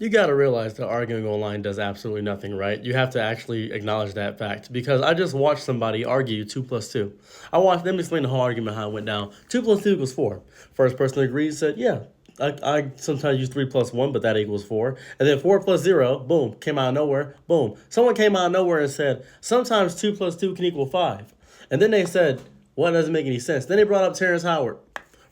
You got to realize that arguing online does absolutely nothing, right? You have to actually acknowledge that fact because I just watched somebody argue 2 plus 2. I watched them explain the whole argument how it went down. 2 plus 2 equals 4. First person agreed said, yeah, I sometimes use 3 plus 1, but that equals 4. And then 4 plus 0, boom, came out of nowhere, boom. Someone came out of nowhere and said, sometimes 2 plus 2 can equal 5. And then they said, well, that doesn't make any sense. Then they brought up Terrence Howard.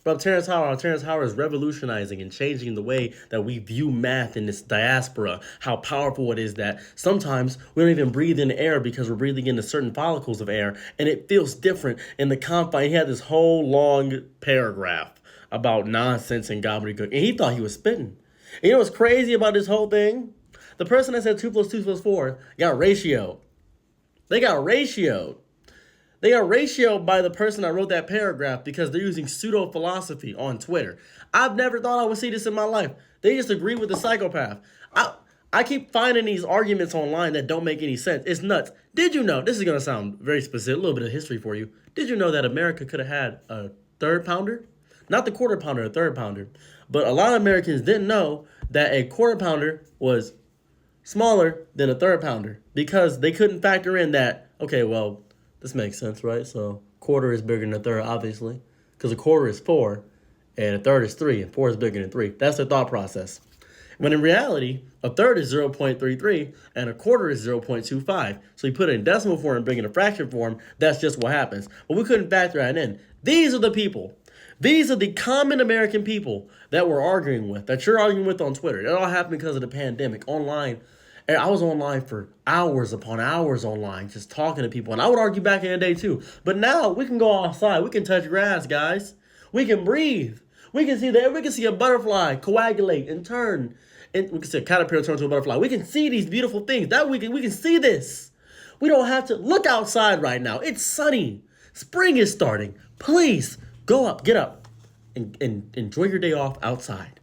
But Terrence Howard is revolutionizing and changing the way that we view math in this diaspora. How powerful it is that sometimes we don't even breathe in air because we're breathing into certain follicles of air, and it feels different in the confine. He had this whole long paragraph about nonsense and gobbledygook, and he thought he was spitting. And you know what's crazy about this whole thing? The person that said 2 plus 2 plus 4 got ratioed. They got ratioed. They are ratioed by the person that wrote that paragraph because they're using pseudo philosophy on Twitter. I've never thought I would see this in my life. They just agree with the psychopath. I keep finding these arguments online that don't make any sense. It's nuts. Did you know? This is going to sound very specific, a little bit of history for you. Did you know that America could have had a third pounder? Not the quarter pounder, a third pounder. But a lot of Americans didn't know that a quarter pounder was smaller than a third pounder because they couldn't factor in that, okay, well, this makes sense, right? So quarter is bigger than a third, obviously, because a quarter is 4, and a third is 3, and 4 is bigger than 3. That's their thought process. When in reality, a third is 0.33, and a quarter is 0.25. So you put it in decimal form and bring it in a fraction form, that's just what happens. But we couldn't factor that in. These are the people. These are the common American people that we're arguing with, that you're arguing with on Twitter. It all happened because of the pandemic. Online, and I was online for hours upon hours online, just talking to people. And I would argue back in the day too. But now we can go outside. We can touch grass, guys. We can breathe. We can see a butterfly coagulate and turn. And we can see a caterpillar turn to a butterfly. We can see these beautiful things. That we can see this. We don't have to look outside right now. It's sunny. Spring is starting. Please go up, get up, and enjoy your day off outside.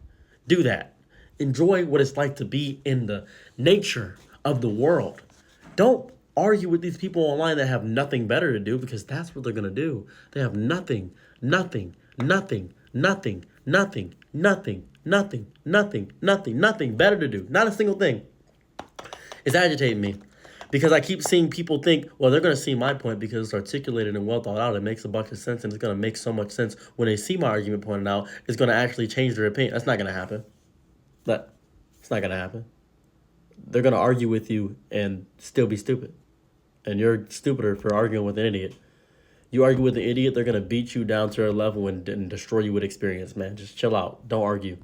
Do that. Enjoy what it's like to be in the nature of the world. Don't argue with these people online that have nothing better to do because that's what they're going to do. They have nothing, nothing, nothing, nothing, nothing, nothing, nothing, nothing, nothing, nothing better to do. Not a single thing. It's agitating me because I keep seeing people think, well, they're going to see my point because it's articulated and well thought out. It makes a bunch of sense, and it's going to make so much sense when they see my argument pointed out. It's going to actually change their opinion. That's not going to happen. But it's not going to happen. They're going to argue with you and still be stupid. And you're stupider for arguing with an idiot. You argue with an idiot, they're going to beat you down to their level and destroy you with experience, man. Just chill out. Don't argue.